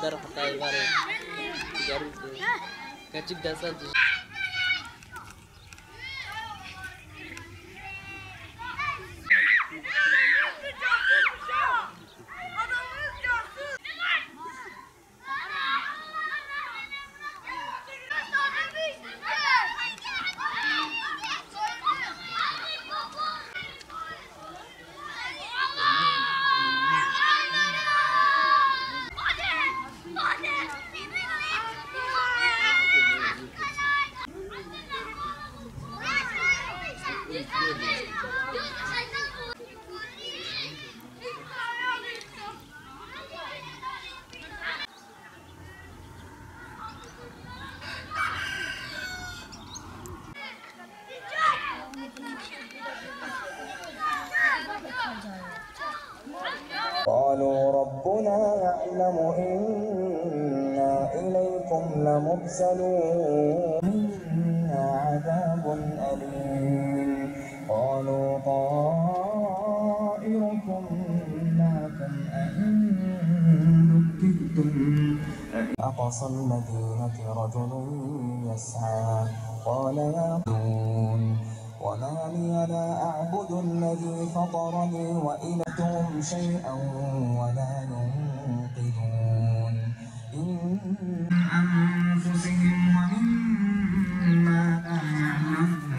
Dar hatta var. Gerçekten sen قالوا ربنا يعلم إنا إليكم لمرسلون إنا عذاب أليم قالوا طائركم معكم أئن ذكرتم أقصى المدينة رجل يسعى قال يا قوم وما لي لا أعبد الذي فطرني وإليكم شيئا ولا ينقذون إن أنفسهم ومما لا يعلمون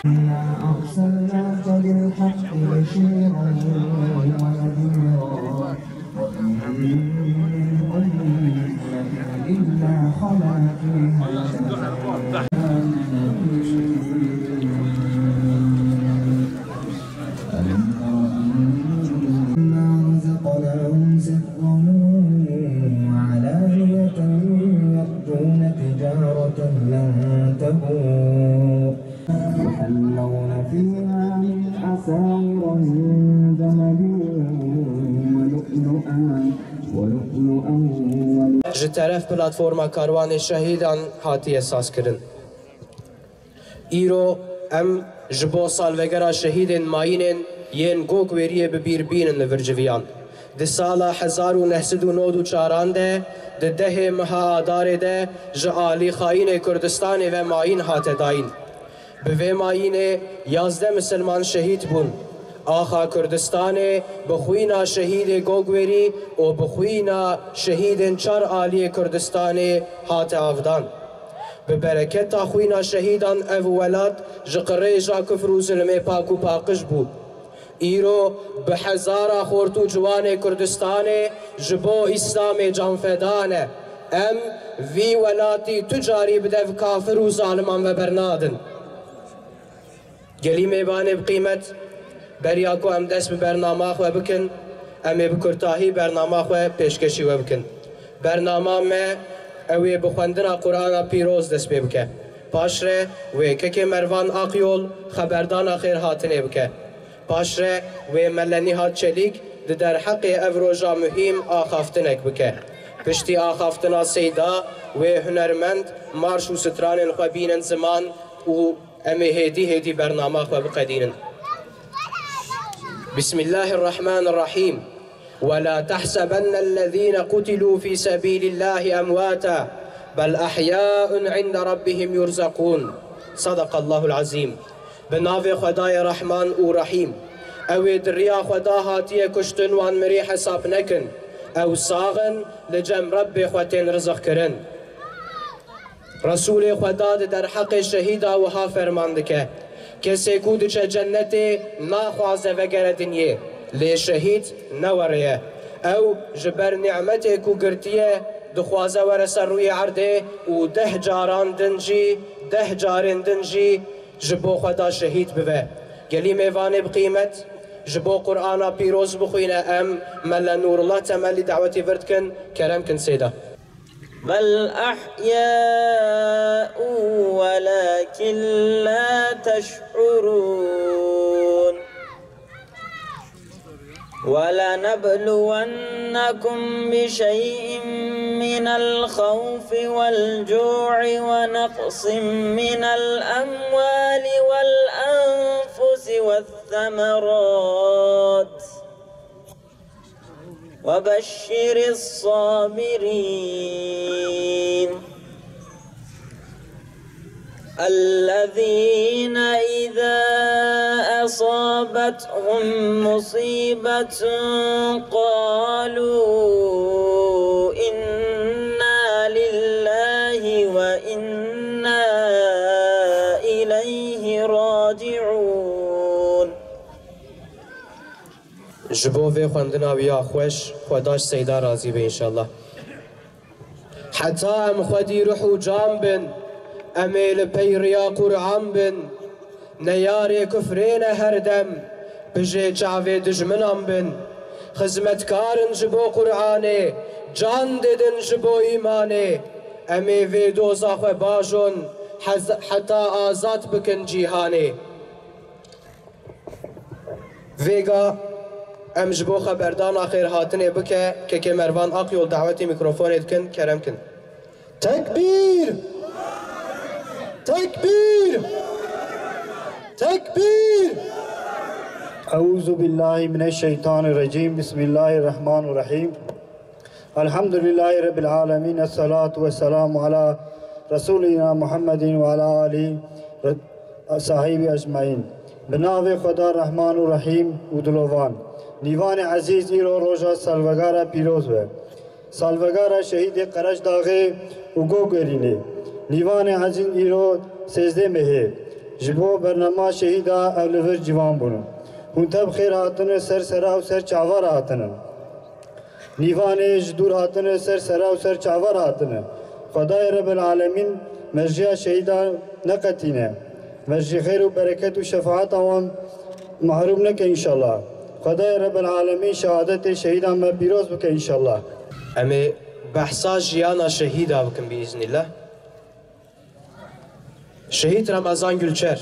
إنا أرسلناك بالحق بشيرا ونذيرا إلا خلا فيها ألم تر أنا رزقناهم سرا وعلانية يرجون تجارة لن تبور يحلون فيها من أساور من ذهب ولؤلؤا ji teref platforma karwanê şehîdan hatiye sazkirin. Îro em ji bo salvegera şehîdên mayînên yên Gogweriyê bi bîr bînin li Virciviyan. Di sala 1994 de di dehê meha Adarê de ji alîxayînê Kurdistanê ve mayîn hate dayîn. Bi vê mayînê 11 misilman şehîd bûn. Axa Kurdistanê bi xwîna şehîdê Gogwerî û bi xwîna şehîdên çar aliyê Kurdistanê hate avdan. Bi bereketa xwîna şehîdan ev welat ji qirêja kufr û zilmê pak û paqij bû. Îro bi hezara xort û ciwanê Kurdistanê ji bo İslamê canfeda ne. Em vî welatî tu carî bi dev kafir û zaliman ve bernadin. Gelî mêvanê bi qîmet beriya ku em dest bi bernama xwe bikin, em ê bi kurtahî bernama xwe pêşkeşî we bikin. Bernama me ew ê bi xwendina Qur'ana pîroz dest pê bike. Paş re wê kekê Mervan Aqyol xeberdana xêrhatinê bike. Paş re wê me Nihat Çelik di derheqê ev roja mühîm axaftinek bike. Piştî axaftina Seyda wê hunermend marş û stranên xwe bînin ziman û em ê hêdî bernama xwe biqedînin. بسم الله الرحمن الرحيم ولا تحسبن الذين قتلوا في سبيل الله أمواتا بل أحياء عند ربهم يرزقون صدق الله العظيم بناف خداي رحمن ورحيم أو دريا خدا هاتيه كشتن وان مري حساب نكن أو صاغن لجم رب خوتين رزق كرن رسول خدا در حق شهيدا وها فرمان دكه کسی کو دچه جنت ناخوازه وگره دنیه لی شهید نوریه او جبر نعمت کو گرتیه دخوازه ورسر روی عرده و 10 جاران دنجی 10 جارن دنجی جبو خدا شهید بوه گلی میوانه بقیمت جبو قرآن پیروز بخوینه ام ملا نور الله تملی دعوتی ورد کن کرم کن سیده بل أحياء ولكن لا تشعرون ولنبلونكم بشيء من الخوف والجوع ونقص من الأموال والأنفس والثمرات وبشر الصابرين الذين إذا أصابتهم مصيبة قالوا إنا لله وإنا إليه راجعون. جبوه خوندنا ویا خوش خداش سیدا راضی به انشالله. حتی ام خودی روح و جام بن امیل پیریا قرآن بن نیار کفرین هر دم بجه چاوه دجمنام بن خدمتکارن جبو قرآنه جان ددن جبو ایمانه امی وی دوزاخ و باجون حتی آزاد بکن جیهانه ویگا ام جبو خبردان آخر هاتنه بکه که مروان آقیول دعوتی میکروفونت کن کرم کن. تکبیر تكبير تكبير. أعوذ بالله من الشيطان الرجيم. بسم الله الرحمن الرحيم. الحمد لله رب العالمين. الصلاة والسلام على رسولنا محمد وعلى آله صحابه أجمعين. بناو خدا رحمان و رحیم و دلوان. نیوان عزیز ایرو روژا سالوگارا پیروز و سالوگارا شهید قرش داغه و گوگرینه. نیوان عزیز ایرو سیزده مهه جبو برنامه شهیدا اولور جوان بونو هون تب خیر هاتن سر سرا و سر چاور هاتن نیوان جدور هاتن سر سرا و سر چاور هاتن. خدای رب العالمین مرجع شهیدا نقتینه مرجع خیر و برکت و شفاعت آوان محروم نکه انشالله. خدای رب العالمین شهادت شهیدا ما پیروز بکه انشالله. امی بحثا جیانا شهیدا بکن بإذن الله. شهید رمضان گلچر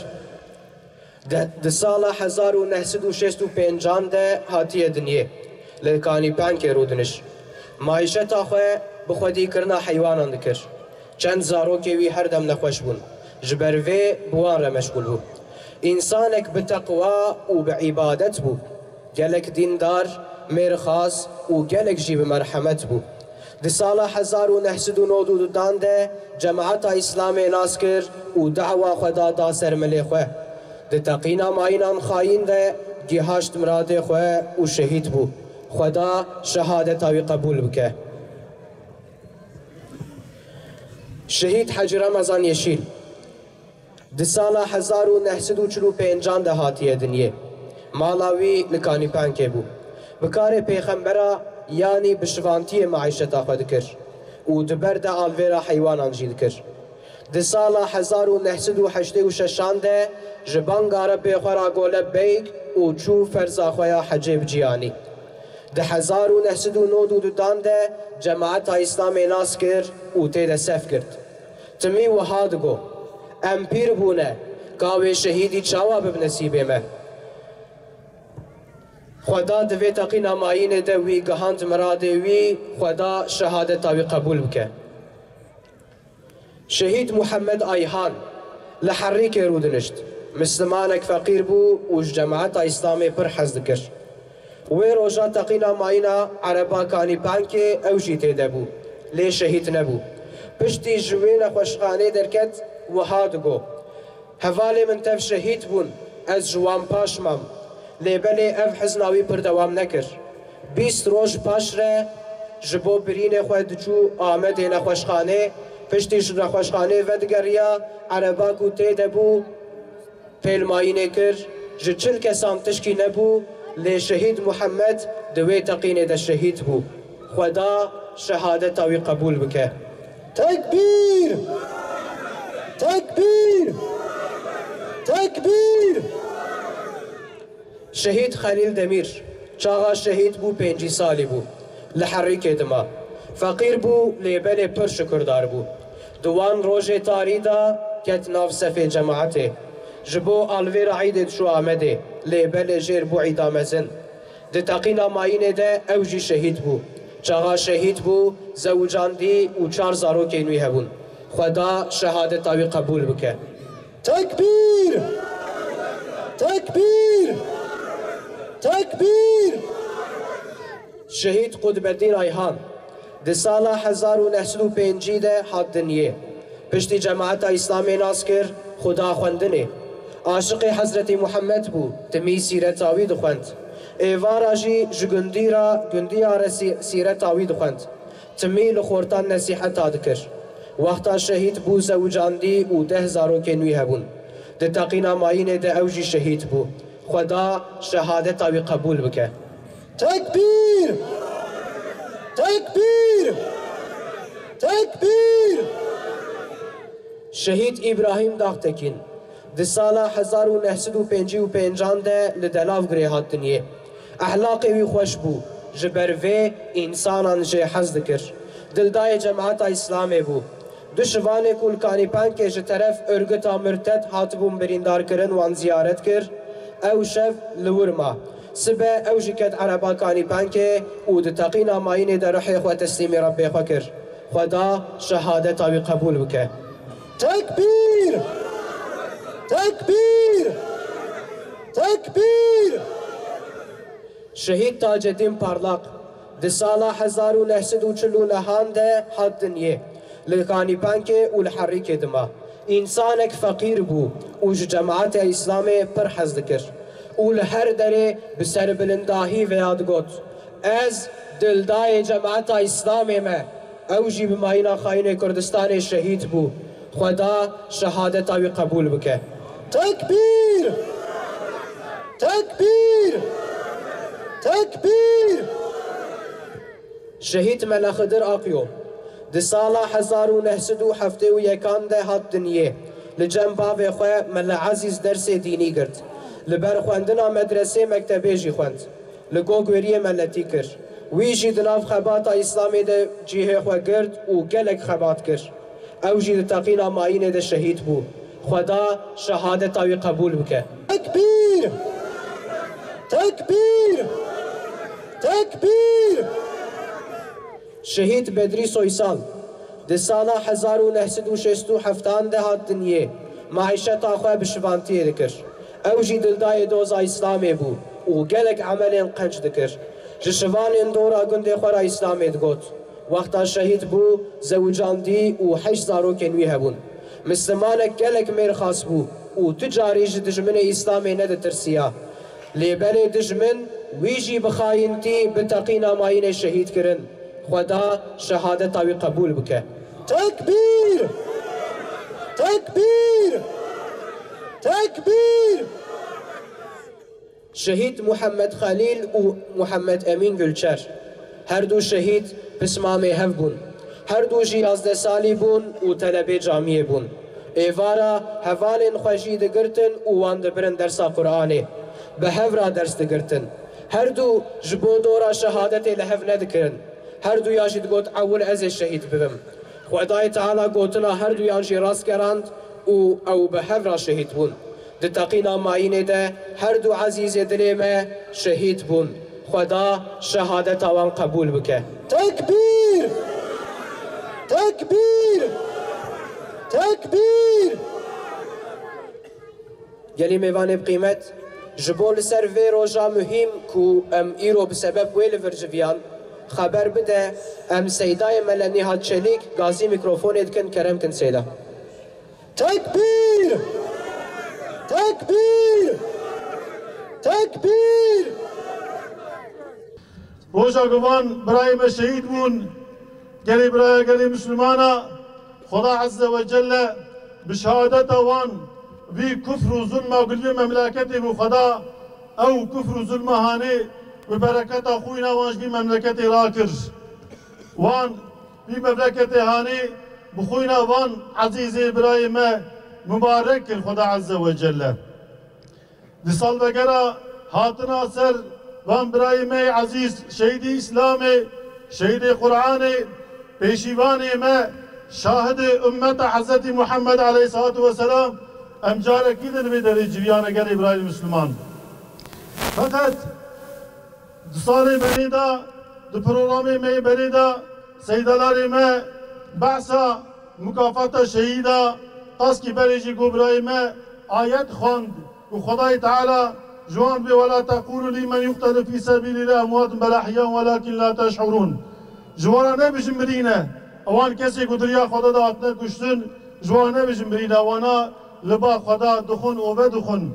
ده سال 1965 ده هاتیه دنیه لکانی پنک رودنش معیشت آخوه بخودی کرنا حیوانان دکر چند زاروکی وی هر دم نخوش بون جبروی بوان را مشغول بو انسانک بتقوا و بعبادت بو گلک دیندار مرخاص و گلک جیب مرحمت بو. ده سال 1992 ده جماعت اسلام ناس کر و دعوه خدا دا سر ملی خواه ده تقینا ماینان خاین ده گیهاشت مراد خواه و شهید بو. خدا شهادت آوی قبول بکه. شهید حج رمضان یشیل ده سال 1945 ده هاتیه دنیه مالاوی لکانی پنکه بو بکار پیغمبرا یعنی بشوانتی معیشت خود کر و دبرد آلویرا حیوانان جید کر. ده سال 1986 ده جبانگاره پیخورا گوله بیگ و چو فرزا خویا حجیب جیانی. ده 1992 ده جماعت اسلام ناس کر و تیده صف کرد. تمی وحاد گو امپیر بونه کاوی شهیدی چاوا بب نصیبه مه. خدا دوی تقینا ماین ده وی گهاند مراد وی خدا شهادت آوی قبول بکه. شهید محمد آیهان لحریک رودنشت مسلمانک فقیر بو و جماعت اسلامی پر حزد کر. وی روژا تقینا ماینا عربا کانی پانکه اوشی تیده بو لی شهید نبو. پشتی جوین خوشخانه درکت و هاد گو حوالی من تف شهید بون از جوان پاش مم لیبلی اف حزناوی پر دوام نکر. 20 روز پاش ره جبو برین خود جو آمد نخوشخانه پشتیش نخوشخانه ودگریا عربا کو تیده بو پیل ماینه کر جچل کسان تشکی نبو لی شهید محمد دوی تقینه ده شهید بو. خدا شهادت آوی قبول بکه. تکبیر تکبیر تکبیر. شهید خلیل دمیر چاغا شهید بو 5 سالی بو لحریک دما فقیر بو لیبل پر شکردار بو. دوان روژ تاری دا کت ناف سفی جماعته جبو آلویر عیدت شو آمده لیبل جیر بو عیدامزن ده تقینا ماینه ده اوجی شهید بو چاغا شهید بو زوجان دی و 4 زاروکی نوی هبون خدا شهادت تاوی قبول بکه تکبیر تکبیر تکبیر شهید قطب الدین ایهان ده سال 1905 ده حد دنیه پشتی جماعت اسلامی ناس کر خدا خوندنه عاشق حضرت محمد بو تمی سیرت آوی دخوند ایوارا جی جگندی را سیرت آوی دخوند تمی لخورتان نصیحت آدکر وقتا شهید بو زوجان دی و 10 زاروکی نوی هبون ده تقینا ماینه ده اوجی شهید بو خدا شهادت آوی قبول بکه تکبیر تکبیر تکبیر شهید ابراهیم داغتکین ده سال 1955 ده لدلاف گره هات دنیه احلاقی وی خوش بو جبر وی انسانان جه حز دکر دلدای جماعت اسلامی بو دشوان کل کانیپان که جه طرف ارگتا مرتد هات بوم بریندار کرن وان زیارت کر او شف لورما سبه او جکت عربا کانیپان که او ده تقینا ماینه ده روحی خو تسلیمی ربی خو کر خدا شهادت آوی قبول بکه تکبیر تکبیر تکبیر شهید تاج الدین پارلاق ده سال 1949 ده حد دنیه لکانیپان که او لحریک دما انسانک فقیر بو او جماعت اسلامی پر حزد کر او لهر دره بسر بلنداهی و یاد گوت از دلدای جماعت اسلامی ما او جی بماینا خاین کردستان شهید بو خدا شهادت آوی قبول بکه تکبیر تکبیر تکبیر شهید ملخدر آقیو ده سال 1971 ده هات دنیه لجنبا و خواه مل عزیز درس دینی گرد لبر خواندنا مدرسه مکتبه جی خوند لگوگوری ملتی کر وی جی دناف خبات اسلامی ده جیه خواه گرد و گلک خبات کر او جی ده تقینا ماینه ده شهید بو خدا شهادت آوی قبول بکه تکبیر تکبیر تکبیر شهید بدری سویسان ده سال 1967 ده هات دنیه معیشت آخواه بشوانتی دکر او جی دلدای دوز اسلامی بو و گلک عمل قنج دکر جشوان اندورا گنده خورا اسلامی دگوت وقتا شهید بو زوجان دی و 8 زاروکی نوی هبون مسلمانک گلک میر خاص بو و تجاری جی دجمن اسلامی نده ترسیا لیبر دجمن ویجی بخاینتی بتقینا ماین شهید کرن خدا شهادت آوی قبول بکه تکبیر تکبیر تکبیر شهید محمد خلیل و محمد امین گلچر هر دو شهید بسمام هف بون هر دو جی 11 سالی بون و طلبه جامعه بون ایوارا هوالین خوشی دگرتن و وان دبرن درسا قرآنه به هفرا درس دگرتن هر دو جبو دورا شهادت لهف ندکرن هر دو یاشید گوت اول از شهید ببم خدای تعالی گوتنا هر دو یانشی راست کراند او به هفرا شهید بون ده تقینا ماینه ده هر دو عزیز دلیمه شهید بون خدا شهادت آوان قبول بکه تکبیر تکبیر تکبیر گلی میوان بقیمت جبول سر وی روژا مهم کو ام ایرو بسبب ویل ورجویان خبر بده ام سیدای ملنی هات چلیک گازی میکروفون ادکن کرم کن سیدا تکبیر تکبیر تکبیر روژا گوان برای ما شهید بون گلی برای گلی مسلمانا خدا عز و جل بشهادت وان وی کفر و ظلم و گلوی مملکتی بو خدا او کفر و ظلم هانی ببرکت خوینا وانش بی مملکتی را کرد وان بی مملکتی هانی بخوینا وان عزیزی برای ما مبارک کر خدا عز و جل دی سال وگرا هاتنا سر وان برای ما عزیز شهید اسلام شهید قرآن پیشیوان ما شاهد أمة حضرت محمد عليه الصلاة والسلام أمجار أكيد البدر جبيانا قال إبراهيم المسلمان فقط دصاري بريدا دو برنامه مي بريدا سيدالاري ما بعثا مكافأة شهيدا قاسكي بريجي قبرائي ما آيات خواند وخداي تعالى جوان بي ولا تقولوا لمن يقتل في سبيل الله أموات بل أحياء ولكن لا تشعرون جوانا نبجم برينا اوان کسی گدریا خدا دا اتنا کشتن جوانا نبجم برينا وانا لبا خدا دخون اوه دخون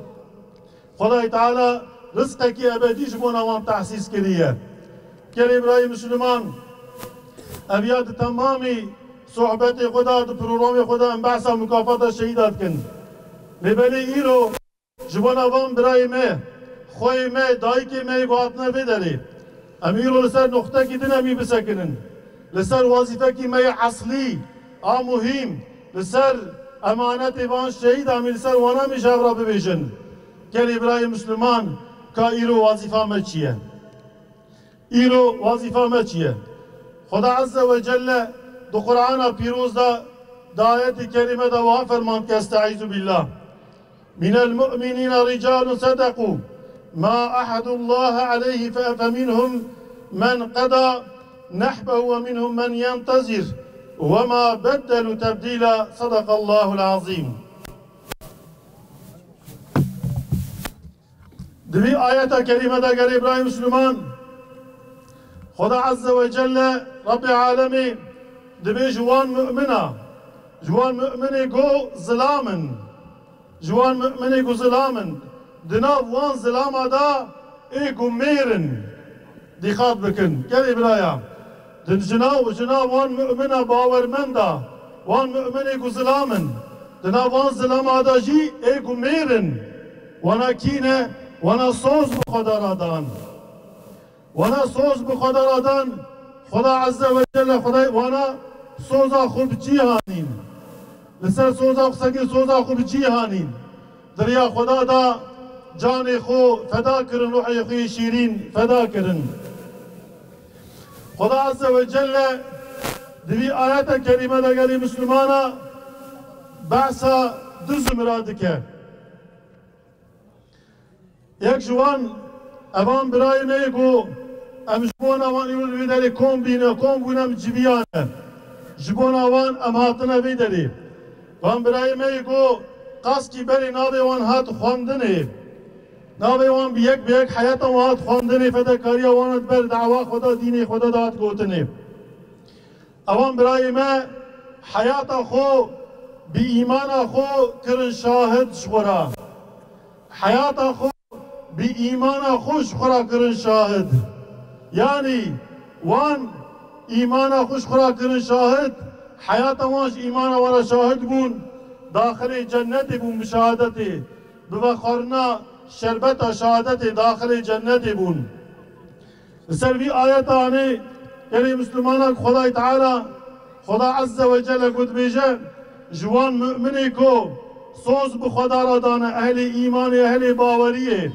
خدای تعالى رزقك ابدي جبونا وان تحسيس كريه كريم ابراهيم مسلمان ابيات تمامي صحبت خدا دو پروگرام خدا انبعثا مكافأة شهيدات كن لبلي ايرو جبونا وان براي مه خوي مه دايكي مه واتنا بدري اميرو لسر نقطة كدن امي بسكنن لسر وظيفة كي مه اصلي مهم لسر امانت وان شهيد امي لسر وانا مشاورة ببيجن كريم ابراهيم مسلمان كا ايرو وظيفة ما چيه ايرو وظيفة ما چيه خدا عز وجل دو قرآن پیروز دا آیت کریمه دا وها فرماند که استعیذ بالله من المؤمنین رجال صدقوا ما أحد الله عليه فمنهم من قضى نحبه ومنهم من ينتظر وما بدلوا تبديلا صدق الله العظيم. دوی آیت کریمه دا گر ابراهیم مسلمان خدا عز وجل رب العالمين دبي جوان مؤمنة جوان مؤمنة جو ظلامن جوان مؤمنة جو ظلامن دناف وان ظلامة دا ايكو ميرن دي خاط بكن كالي برايا دن جناف وان مؤمنة باور من دا وان مؤمنة جو ظلامن دناف وان ظلامة دا جي ايكو ميرن وانا كينه وانا صوز بخدا دان وانا صوز بخدا دان خدا عز وجل خدای وانا سوزا خوب جیهانین لسر سوزا خسکی سوزا خوب جیهانین دریا خدا دا جان خو فدا کرن روحی خوی شیرین فدا کرن خدا عز وجل دوی آیت کریمه دا گلی مسلمانا بحثا دوز مراد که یک جوان اوان برای میگو ام جبون آوان ایول ویداری کم بینه کم بونم جبیانه جبون آوان ام هاتنه ویداری وان برای میگو قاسکی بری ناوی وان هات خواندنه ناوی وان بیک حیات وان هات خواندنه فداکاری وانت بر دعوا خدا دین خدا داد گوتنه اوان برای ما حیات خو بی ایمان خو کرن شاهد شورا حیات خو بی ایمان خوش خورا کرن شاهد يعني وان ايمانا خوش خورا کرن شاهد حياة وانش ايمانا ورا شاهد بون داخل جنت بون بشهادته ببخارنا شربت شهادت داخل جنت بون سروي آيات آنه يعني مسلمانا خدا تعالى خدا عز وجل قد بيجا جوان مؤمني کو سوز بخدا را دانه اهل ایمان اهل باوریه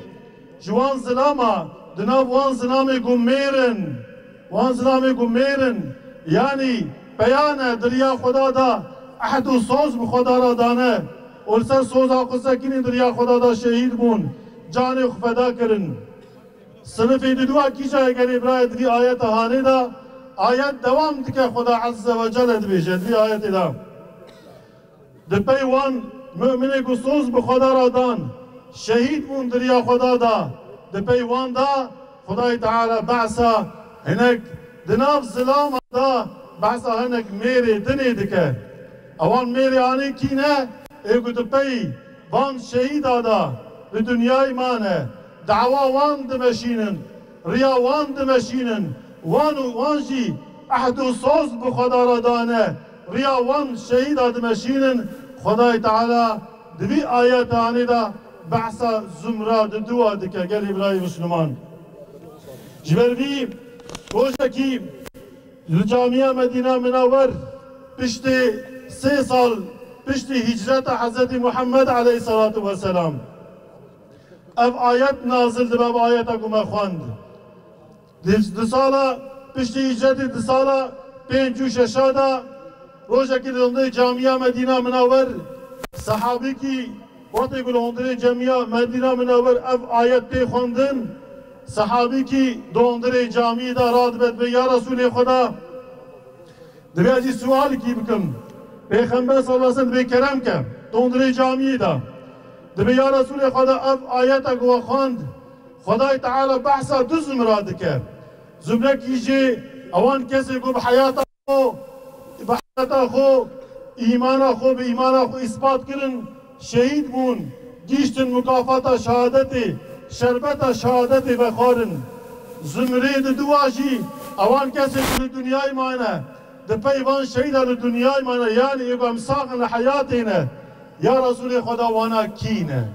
جوان ظلاما دناب وان ظلام گميرن وان ظلام گميرن يعني بيان دريا خدا دا احد سوز بخدا را دانه ولسر سوز آقصه کنی دريا خدا دا شهید بون جان خفدا کرن صنف دلوا کیجا اگر ابراهیم دی آیت هانه دا آیت دوام دکه خدا عز وجل دبیجه دی آیت دا دپی وان مؤمنه کو سوز بخدا را دان شهید بون دريا خدا دا دپی وان دا خدای تعالی بعثا هناك دناف ظلام دا بعثا هناك ميري دني دكه اوان ميري آني كينه ايكو دپي وان شهيد دا لدنيا ايمانه دعوا وان دمشينن ريا وان دمشينن وان جي احدو صوز بخدا را دانه ريا وان شهيد دمشينن خدای تعالی دوی آیت آنی دا بعثا زمرا دوا دکه گل ابراهیم مسلمان جبربی گوشتکی لجامعه مدینه منور پشت 3 سال پشت هجرت حضرت محمد علیه الصلاة والسلام اف آیت نازل دباب آیت اگوم خواند دو سالا پشت هجرت 2 سالا 5 و 6 دا روجك لندري جامعة مدينة منور صحابيكي وقت يقول لندري جامعة مدينة منور اف آيات تخوندن صحابيكي لندري جامعة دارات بد يا رسول خدا دبي سؤال كي بكم پیغمبر صلى الله عليه وسلم بكرم كم لندري جامعة دا دبي يا رسول خدا اف آيات اقوى خواند خدای تعالی بحثا دو زمرا دکه زمره کیجی اوان کسی کو بحیاتا خو ایمانا خو به ایمانا خو اثبات کرن شهید بون گیشتن مکافاتا شهادتی شربتا شهادتی بخارن زمره دواجی اوان کسی کو دنیای مانه دپیوان شهید دنیای مانه یعنی ایگو امساقن حیاتینه یا رسول خدا وانا کینه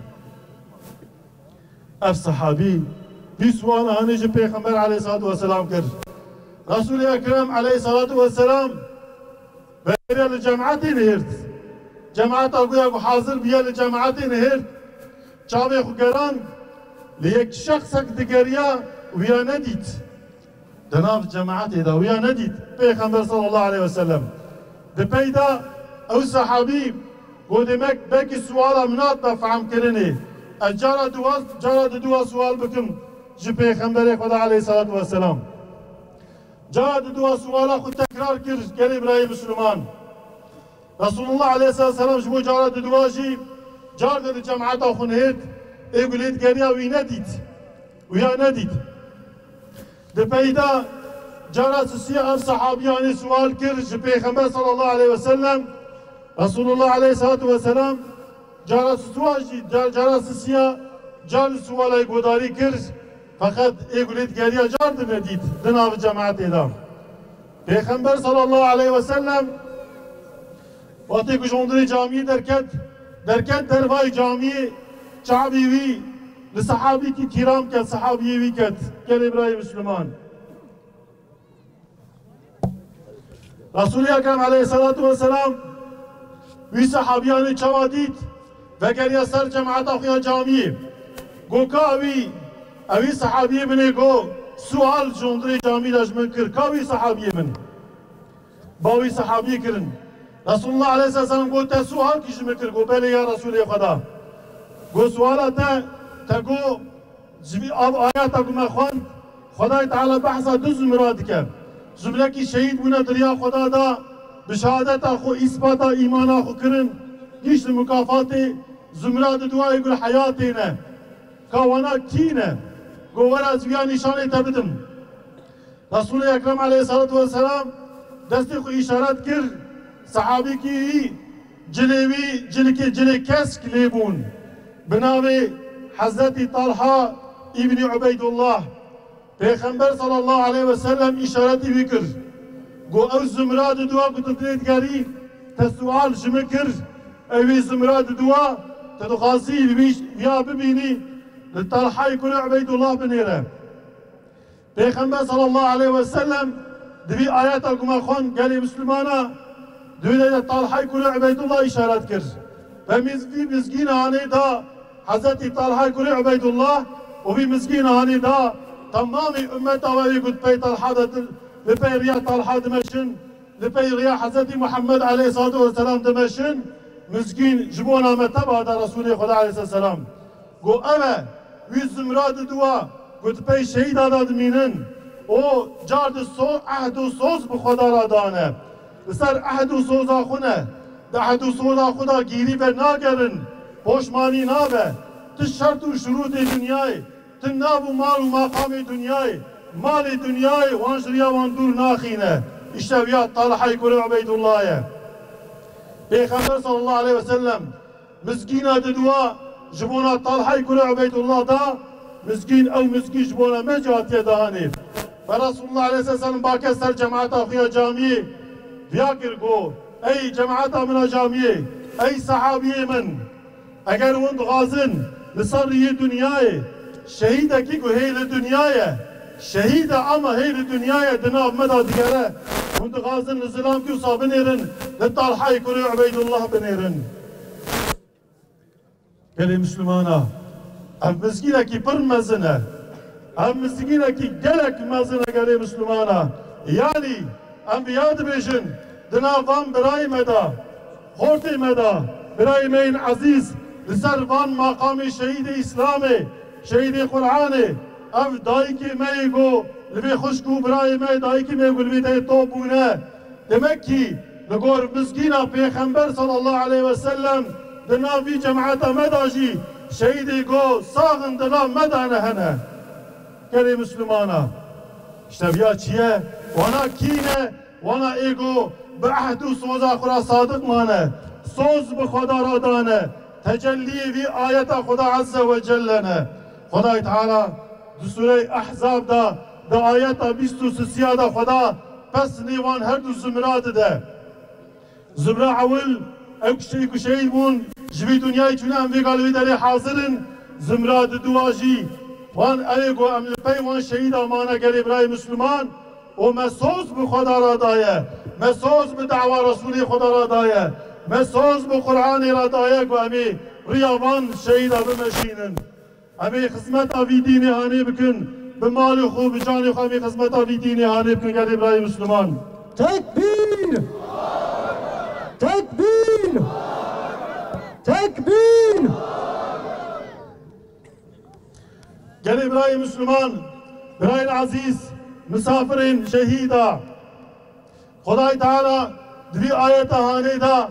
اف صحابي بسوان هنيج پیغمبر عليه الصلاة والسلام كر رسول أكرم عليه الصلاة والسلام بيريا لجماعتي نهرت جماعت أقول حاضر بيا لجماعتي نهرت شابي خكران ليك شخصك دقريا ويا نديت دناف جماعتي دا ويا نديت پیغمبر صلى الله عليه وسلم دبيدا أو صحابي قدمك بك سوالا مناط بفعم كرني جارة دوا سوال بكم جي پیغمبر خدا عليه الصلاة والسلام جارة دوا سوالا خود تكرار كر قريب رأي مسلمان رسول الله عليه الصلاة والسلام جبو جارة دوا جي جارة جماعة خنهيت يقول ليت قريا ويا نديت دبيدا جارة سيئة صحابياني سوال كر جي پیغمبر صلى الله عليه وسلم رسول الله عليه الصلاة والسلام جارة سواجي جارة سيا جال سوالا يقوداري كرز فقط يقوليت قريا جارد نديت دناف جماعة إدام پیغمبر صلى الله عليه وسلم وقتی کجوندری جامعی درکت دروای جامعی شعبی وی لصحابی کی کرام کت صحابی وی کت کل ابراهیم مسلمان رسول اکرم علیه الصلاة والسلام وی صحابیانی چوا دید وگر یا سر جماعت آخویا جامعی گو که اوی صحابی منه گو سوال جوندری جامعی لجمن کر که اوی صحابی من باوی صحابی کرن رسول الله علیه السلام گو تا سوال کیش مکر گو بله یا رسول خدا گو سوالا تا گو اب آیاتا گو مخوان خدای تعالی بحثا دو زمراد کرد زمره کی شهید بونه دریا خدا دا بشهادتا خو اثباتا ایمانا خو کرن هیچ مکافات زمراد دعای گل حیاتینه کوانا کینه گوور از ویا نشانه تبدم رسول اکرم علیه الصلاة والسلام دستی خو اشارت کرد صحابی کی جلی کسک لیبون بناوی حضرت طلحه ابن عبید الله پیغمبر صلی الله علیه وسلم اشارتی بکر گو او زمراد دعا کتبتید گری تسوال جمکر اوی زمراد دعا تدخاصی بیا ببینی لطلحه ابن عبید الله بنیره پیغمبر صلی الله علیه وسلم دبی آیات اگما خون گلی مسلمانا دویده طلحه ابن عبید الله اشارت کرد و مزگین آنی دا حضرت طلحه ابن عبید الله و بی مزگین آنی دا تمامی امت آوری گد پی طلحه لپی ریا طلحه دمشن لپی ریا حضرت محمد علیه الصلاة والسلام دمشن مزگین جبونا متبع دا رسول خدا علیه السلام گو اوه وی زمراد دوا گد پی شهید آداد مینن او جارد عهد و سوز بخدا را دانه بسر عهد و سوزا خونه ده عهد و سوزا خدا گیری بر ناگرن پشمانی نابه تش شرط و شروط دنیای تن ناب و مال و مقام دنیای مال دنیای وانشریا وان دور ناخینه اشتویات طلحه ابن عبید الله پیغمبر صلی الله علیه وسلم مسکینه دوا جبونا طلحه ابن عبید الله دا مسکین او مسکین جبونا مجاتی دهانید فرسول الله علیه وسلم باکر سر جماعت آخویا جامعی بیاکر گو ای جماعت من جامعی ای صحابی من اگر وند غازن لسر یه دنیای شهید کی کو هیل دنیای شهید اما هیل دنیای دناب مدا دیگره وند غازن لزلام کی صاب بنیرن لطلحه ابن عبید الله بنیرن کلی مسلمانا ام مسکینه کی پر مزنه ام مسکینه کی گلک مزنه کلی مسلمانا یعنی ام بیاد بیشن د دناوان برای مدا خورتی مدا برای من عزیز لسر وان مقام شهید اسلام شهید قرآن او دایی که میگو لبی خوشکو برای می دایی که میگو لبی دای تو بونه دمکی لگور مسکینا پیغمبر صلی الله علیه و سلم دناوی جماعت مداجی شهیدی گو ساغن دنا مدانه هنه گری مسلمانا اشتبیا چیه؟ وانا کینه وانا ایگو به عهد و سوزا خورا صادق مانه سوز به خدا را دانه تجلی وی آیت خدا عز و جلنه خدای تعالی دو سوره احزاب دا آیت 23 دا خدا پس نیوان هر دو زمرات ده زمره اول اکشی کشید بون جوی دنیای چونه هم ویگالوی داری حاضرن زمرات دواجی وان ایگو املپی وان شهید آمانه گلی برای مسلمان و مسوز به خدا را دایه مسوز به دعوه رسولی خدا را دایه مسوز به قرآن را دایه گو امی ریاوان شهید بمشینن امی خدمت آوی دینی هانی بکن به مال خوب به جان خوب امی خدمت آوی دینی هانی بکن گلی برای مسلمان تکبیر تکبیر تکبیر گلی برای مسلمان برای عزیز مسافرین شهیدا خدای تعالی دوی آیت هانی دا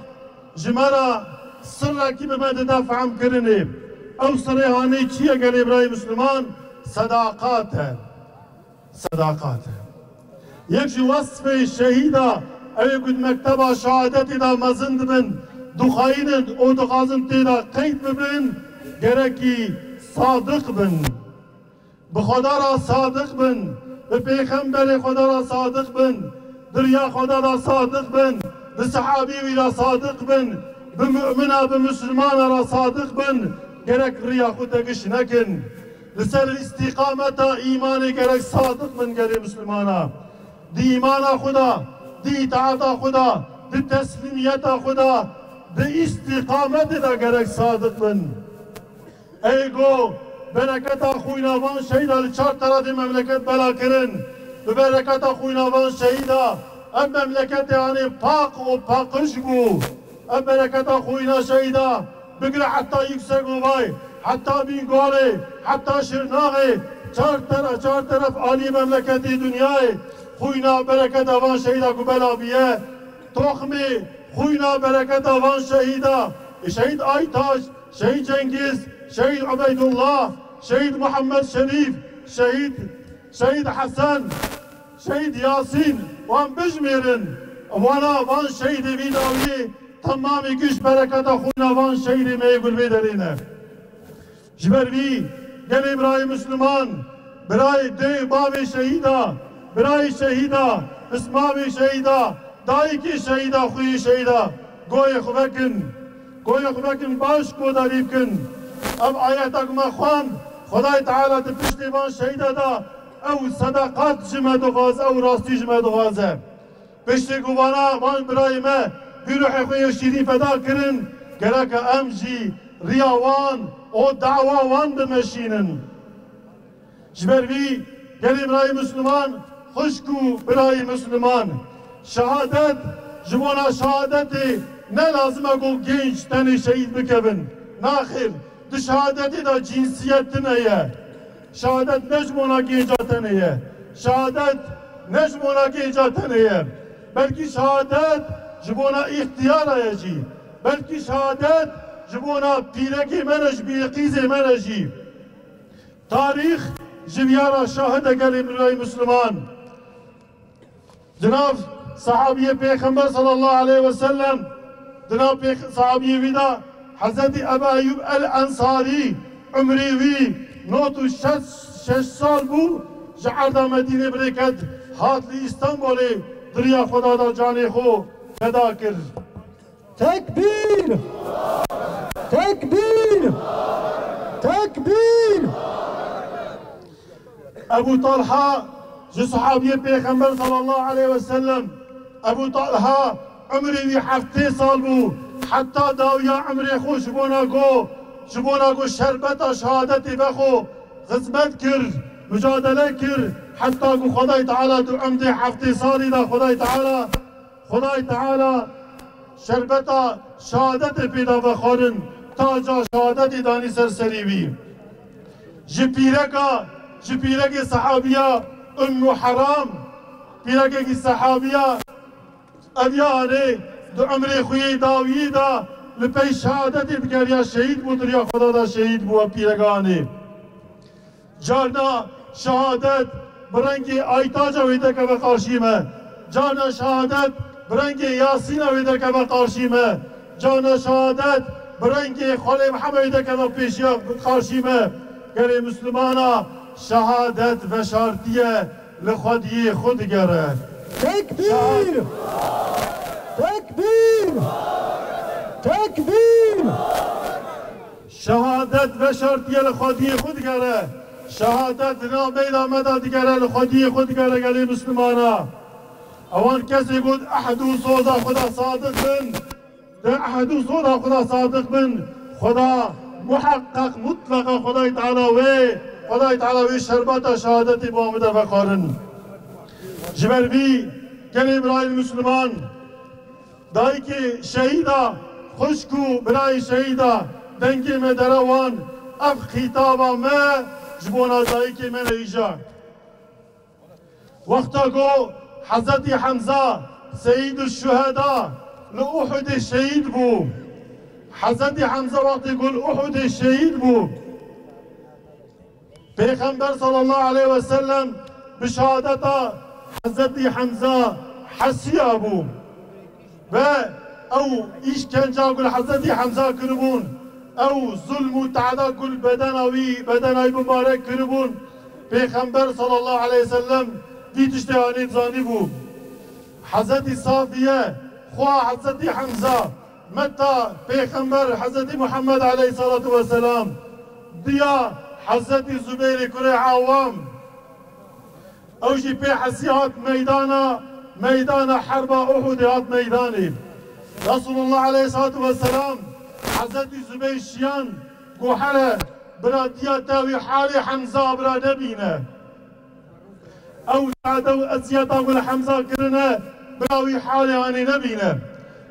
جمرا سر کی به مد دفعم کرنه او سر هانی چیه گلی برای مسلمان صداقات صداقات یک وصف شهیدا ای گود مکتب شهادتی دا مزند بن دخاینند او دخازن تیدا قید ببن گرکی صادق بن به خدا را صادق بن به پیغمبر خدا را صادق بن دریا خدا را صادق بن به صحابی را صادق بن به مؤمنا به مسلمان را صادق بن گرک ریا خود دگش نکن لسر استقامت ایمان گرک صادق بن گره مسلمانا دی ایمان خدا دی اطاعت خدا دی تسلیمیت خدا دی استقامت دا گرک صادق بن ایگو برکت خویناوان شهیدا چهار طرف مملکت بلا کرن به برکت خویناوان شهیدا ام مملکت یعنی پاک و پاکش بو ام برکت خوینا شهیدا بگره حتی یکسگ وای حتی بینگاره حتی شرناغه چهار طرف عالی مملکتی دنیای خوینا برکت آوان شهیدا کو بلا بیه تخمی خوینا برکت آوان شهیدا شهید آیتاش شهید جنگیز شهید عبیدالله شهید محمد شریف شهید حسن شهید یاسین وان بجمیرن وانا وان شهید ویداوی تمامی کش برکت خونا وان شهید میگل بیدرینه جبر بی گلی برای مسلمان برای دی باوی شهیدا برای شهیدا اسماوی شهیدا دایی کی شهیدا خوی شهیدا گوی خوبکن باش کو داریب کن اب آیت اگما خوان خدای تعالی ده پشتیوان شهیده دا او صداقات جمع دغاز او راستی جمع دغازه پشتی گوانا وان برای ما بیروح خوی شیرین فدا کرن گرک امجی ریاوان او دعوان بمشینن جبروی گلی برای مسلمان خوشکو برای مسلمان شهادت جوانا شهادتی نه لازم اگو گنج تنی شهید بکبن ناخر ده شهادتی دا جنسیت نیه شهادت نجمونا گنجات نیه شهادت نجمونا گنجات نیه بلکه شهادت جبونا اختیار آیجی بلکه شهادت جبونا پیرکی منش بیقیز منجی تاریخ جویارا شاهد گلی برای مسلمان جناب صحابی پیغمبر صلی الله علیه و سلم جناب صحابی ویدا حضرت ابا ایوب الانصاری عمری وی نوتو شش سال بو جعردا مدینه برکت هات لی استانبولی دریا خدا دا جانی خو فدا کرد تکبیر تکبیر تکبیر ابو طلحه جو صحابی پیغمبر صلی الله علیه و سلم ابو طلحه عمری وی 7 سال بو حتی داویا عمری خو شبونا گو شربت شهادتی بخو خدمت کرد مجادله کرد حتی گو خدای تعالی تو عمد 7 سالی دا خدای تعالی خدای تعالی شربتا شهادت پیدا بخورن تا جا شهادت دانی سرسری بی جپیرک صحابیه ام حرام پیرک صحابیه اویانه دو عمر خوی داویی دا لپی شهادت دگریا شهید بود یا خدا دا شهید بود پیرگانه جانا شهادت برنگ آیتاجا ویده که بقارشیمه جانا شهادت برنگ یاسین ویده که بقارشیمه جانا شهادت برنگ خاله محمد ویده که بقارشیمه گره مسلمانا شهادت و شرطیه لخودی خود گره تکبیر تکبیر تکبیر شهادت و شرطیه لخودی خود گره شهادت نامید آمده دیگره لخودی خود گره گره مسلمانا اوان کسی گود احد و صودا خدا صادق بن ده احد و صودا خدا صادق بن خدا محقق مطلق خدای تعالی وی شربت شهادتی با آمده بخارن جبر بی گلی برای مسلمان دایی که شهیدا خوشکو برای شهیدا دنگی مدروان اف خطابا ما جبونا دایی که من ایجا وقتا گو حضرت حمزه سید الشهداء لأحد شهید بو حضرت حمزه وقتی گل احد شهید بو پیغمبر صلی الله علیه و سلم بشهادت حضرت حمزه حسیا بو و او işkence gül Hazreti Hamza kırıbun او ظلم تعدا gül bedenavi mübarek kırıbun Peygamber sallallahu aleyhi ve sellem dit iştihani zani bu Hazreti Safiye Khua Hazreti Hamza meta Peygamber Hazreti Muhammed aleyhissalatu vesselam diya Hazreti Zübeyir Kure Avam او جی پی حسیات میدانا حرب احدیات میدانی رسول الله علیه الصلاة والسلام حضرت زبیر شیان گوحره برا دیاتاوی حالی حمزه برا نبینه او سعدو ازیاتا گل حمزه کرنه براوی حالی آنی نبینه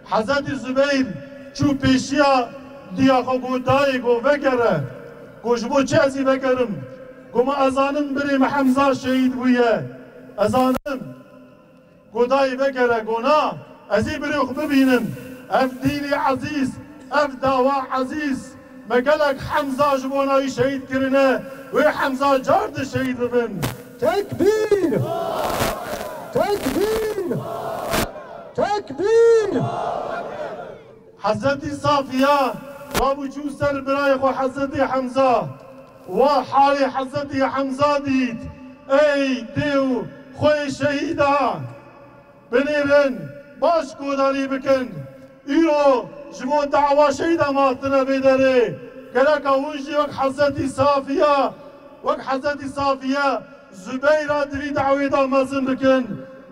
حضرت زبیر چو پیشیا دیا خو گودایی گو وگره گوشبو چه ازی وگرم گما ازانم بریم حمزه شهید بویه ازانم گودایی بگره گونا ازی بری خو ببینم اف دینی عزیز اف داوا عزیز مگلک حمزه جبونایی شهید کرنه و حمزه جارد شهید ببین تکبیر تکبیر تکبیر حضرت صافیه بابو چو سر برای خو حضرت حمزه و حال حضرت حمزه دید ای دیو خوی شهیده بنیرن باش کودانی بکن ایرو جمو دعوا شهیده ماتنه بیداره گلک اونجی وک حضرت صافیه زبیره دوی دعوی دا مزن بکن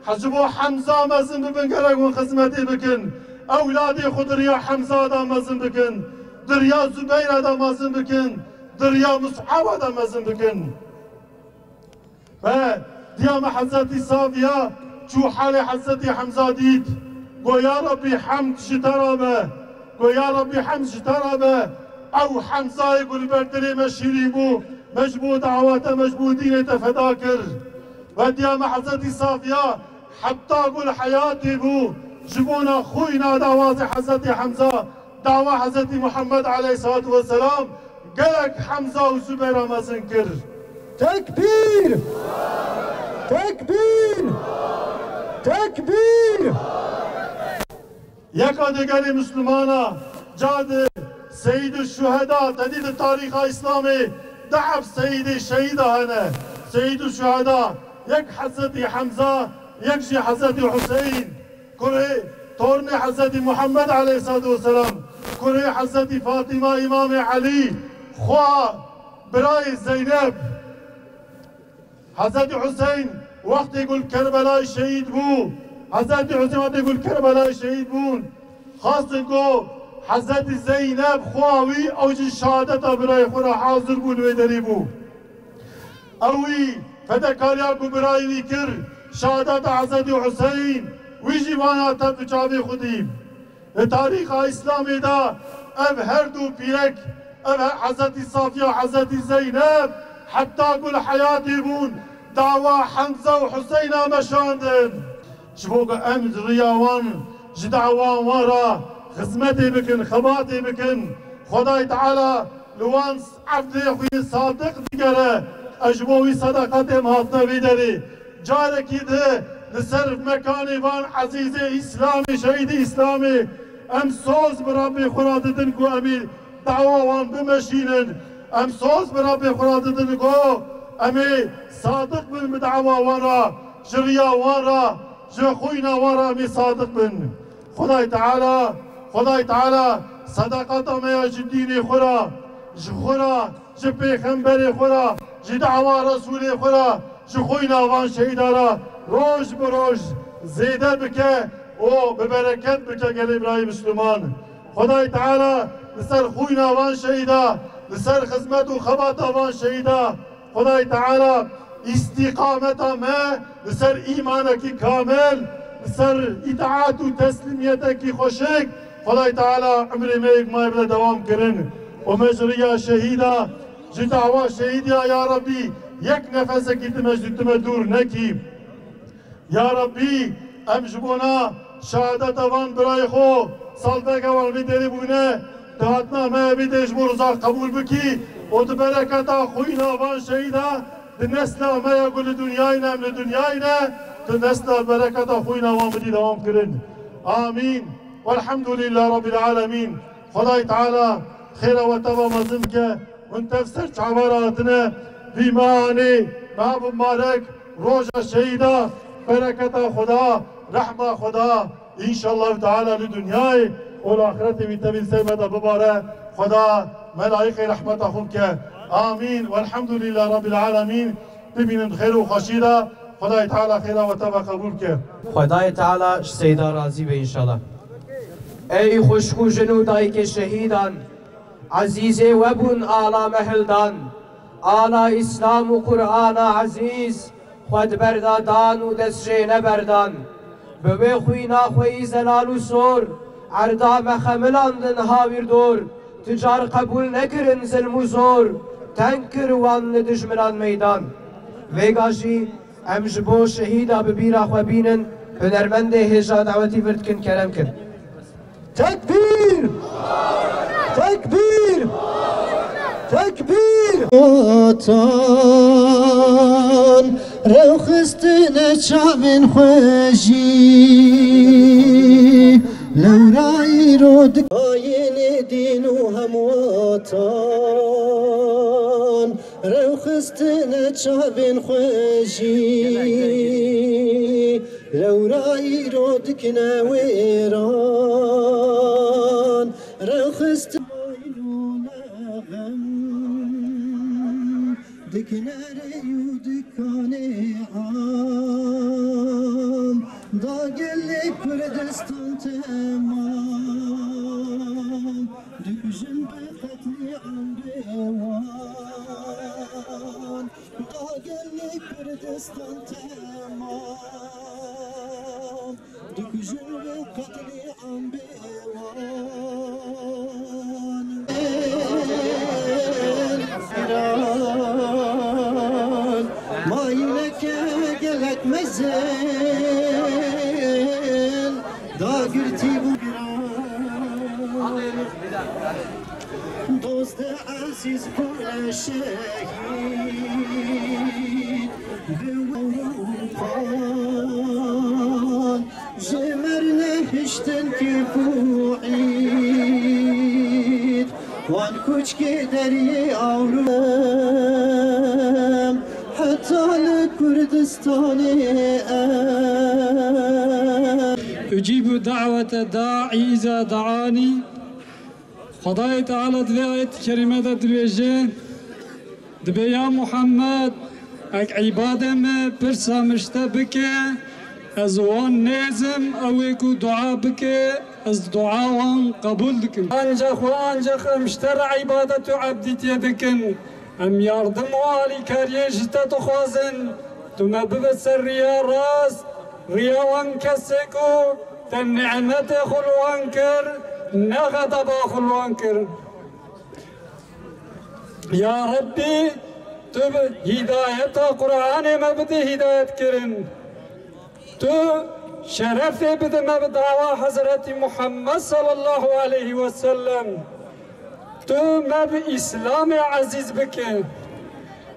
حجبو حمزه مزن ببن گلک اون خدمتی بکن اولادی خود ریا حمزه دا مزن بکن دریا زبیره دا مزن بکن دریا مصعب دا مزن بکن و دیام حضرت صافیه چو حال حضرت حمزه دید گو یا ربی حمد شترابه گو یا ربی حمد شترابه او حمزه گل بردری مشیری بو مجبو دعوات مجبو دین تفدا کر و دیام حضرت صافیه حتی گل حیاتی بو جبونا خوینا دعوات حضرت حمزه دعوة حضرت محمد عليه الصلاة والسلام قالك حمزة وزبير مزن كر تكبير تكبير تكبير يكا دقالي مسلمانا جاد سيد الشهداء تديد التاريخ الإسلامي دعف سيد الشهيدة هنا سيد الشهداء يك حضرت حمزة يكشي حضرت حسين كره تورني حضرت محمد عليه الصلاة والسلام كره حضرت فاطمة إمام علي خوا براي زينب حضرت حسين وقت يقول كربلاء شهيد بو حضرت حسين وقت يقول كربلاء شهيد بون خاص يقول حضرت زينب خواوي اوج الشهادة براي خورا حاضر بون ويدري بو اوي فدكارياكو براي ذكر شهادة حضرت حسين ویجی وانا تب چاوی خودیم تاریخ اسلامی دا اب هر دو پیرک اب حضرت صافیه و حضرت زینب حتی قل حیاتی بون دعوة حمزة وحسين مشاندن شبوك أمز رياوان جدعوان ورا خدمتي بكن خباتي بكن خداي تعالى لوان عبد يخوي صادق دقره أجبوي صدقاتي مهاتنا بيدري جاركي ده نصرف مكاني وان عزيزي إسلامي شهيدي إسلامي أم سوز بربي خرادتن كو أمي دعوة وان بمشينن أم سوز بربي خرادتن كو أمي صادق من بدعوة ورا جريا ورا جخوينا ورا أمي صادق من خداي تعالى صدقة ما جديني خورا جخورا جبي خنبري خورا جدعوة رسولي خورا جخوينا وان شهيدارا روج بروج زيادة بك او ببركات بك قال إبراهيم مسلمان خداي تعالى لسر خوينا وان شهيدا لسر خدمته وخباته وان شهيدا خداي تعالى استقامة ما لسر إيمانك كامل لسر إطاعت وتسليميتك خوشك خداي تعالى عمري ما يبلا دوام كرن ومجريا شهيدا جدعوة شهيدا يا ربي يك نفسك تمجد تمدور نكي يا ربي أمجبونا شهادة وان برايخو صلتك وان بدري بونا دهاتنا ما بديش مرزاق قبول بكي وتبركة خوينا وان شهيدا تنسنا ما يقول دنياينا من دنياينا تنسنا بركة خوينا وان بدي دوام كرن آمين والحمد لله رب العالمين خداي تعالى خير وتبا مزنك ونتفسر عباراتنا بمعنى باب مالك روجا شهيدا بركة خدا رحمة خدا إن شاء الله تعالى لدنياي والآخرة بتبين سيمة ببارة خدا ملائكة رحمة خمك آمين والحمد لله رب العالمين ببين خير وخشيرة خدا تعالى خير وتبا قبولك خدا تعالى سيدا راضي به إن شاء الله ای خوشخو جنودایی که شهیدان عزیز وبون آلا مهلدان آلا اسلام و قرآن عزیز خود بردادان و دستجه نبردان به خوینا خوی زلال و سور عردا مخملاندن هاویر دور تجار قبول نکرن ظلم و زور تنکر وان دجمنان میدان ویگاشی امجبو شهیدا ببیرا خوابینن هنرمند هجا دعوتی ورد کن کرم کن تكبير تكبير تكبير وطن روخستنا شعب خوشي لو راي رود عين دين وهم وطن روخستنا شعب خوشي لو راي رودك ناويران رخصت دكنا ريودكاني عام ضاقلي كردستان تمام دكجن بقتلي عم بيوان ضاقلي كردستان تمام دكجن بقتلي عم بيوان ما يلك قلك مزل داقرتي بقران دوست عزيز كل شهيد بوفان جمرنا هشتن كفوعيد وان كوچكي دري أورم حتى لكردستان أجيب دعوة الداعي إذا دعاني خداي تعالى دلائت كلمة دبيجة دبي يا محمد اك عبادة ما برسا مشتبك أزوان نازم أويكو دعاء بك از دعاوان قبول دكن أنجخ وأنجخ مشتر عبادة عبدت يدكن أم يردم والي كاريج تتخوزن تما ببسر راس ريوان كسكو تنعمت خلوانكر نغضب خلوانكر يا ربي تب هداية قرآن ما بدي هداية كرن تو شرف بده ما بدعوى حضرت محمد صلى الله عليه وسلم تو ما بإسلام عزيز بك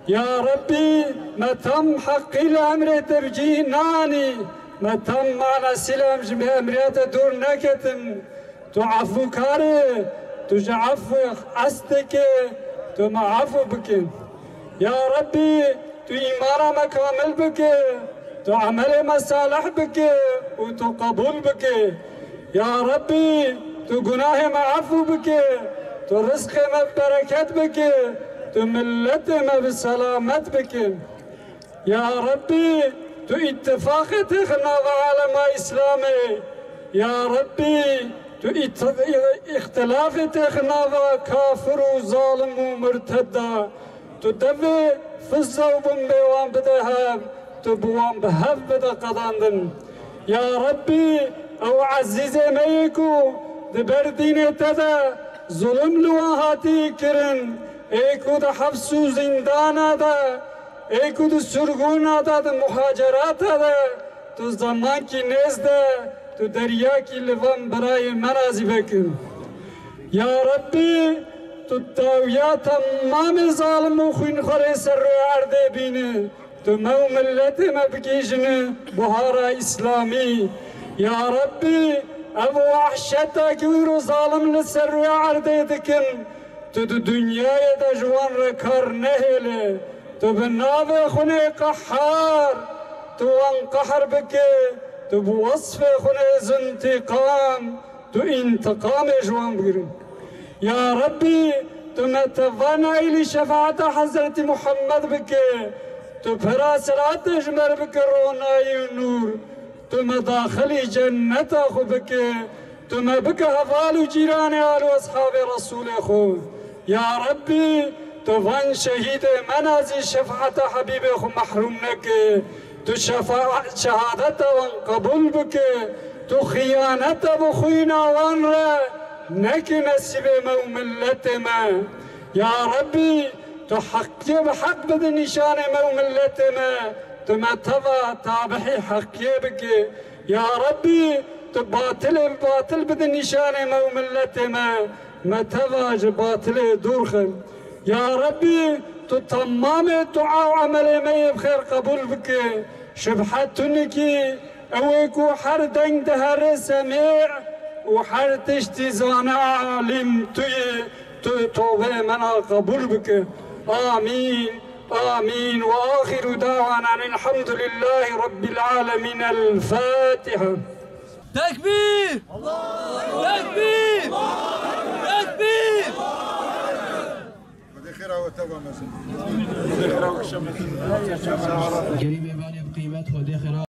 يا ربي ما تم حق الأمر تبجي ناني ما تم معنا سلام جميع أمريات دور نكتن تعفو كاري تجعفو أستك تم عفو بك يا ربي تو إيمانا مكامل بك تو عمل مصالح بك وتو قبول بك يا ربي تو گناه معفو بك تو رزق ما بركت بك تو ملت ما بسلامت بك يا ربي تو اتفاق تخنا وعالم إسلامي يا ربي تو اختلاف تخنا وكافر وظالم ومرتد تو دفي فزا وبنبيوان بدهاب تو بوان بهف بده قضاندن يا ربي او عزيز ميكو دبردين تدا ظلم لواهاتي كرن ايكو دا حبس و زندانا دا ايكو دا سرگونا دا مهاجرات دا تو زمان کی نیز دا تو دریا کی لفن برای منازی بکن يا ربي تو تاويا تمام ظالم و خوين خوري سر عرده بينه تو مو ملت ما بكيجن بهارا إسلامي يا ربي أبو وحشتك ويرو ظالم لسر عرده دكن تو دنيا دا جوان ركار نهله تو بناوي خوني قحار تو انقحر بك تو بوصف خوني زنتقام تو انتقام جوان بگرن يا ربي تو نتفانا إلي شفاعة حضرت محمد بك تو پھرا صلاة اجمر بك روناي النور تو مداخل جنة خو بك تو ما بك هفال جيران آل واصحاب رسول خو يا ربي تو فان شهيد منازل شفاعة حبيب خو محروم نك تو شهادة وان قبول بك تو خيانة بخوينا وان را نك نسيب مو ملتما يا ربي تو حقي بحق بد نشان مو ملتما تو ما تبا تابحي حقي بك يا ربي تو باطل باطل بد نشان مو ملتما ما تبا باطل دورخم يا ربي تو تمام دعاء وعمل ما بخير قبول بك شبحتنكي اويكو حر دنگ دهر سميع وحر تشتي زانا عالم توي توبه منا قبول بك آمين آمين وآخر دعوانا الحمد لله رب العالمين الفاتحة تكبير تكبير تكبير جريمة بقيمة خدي خيرات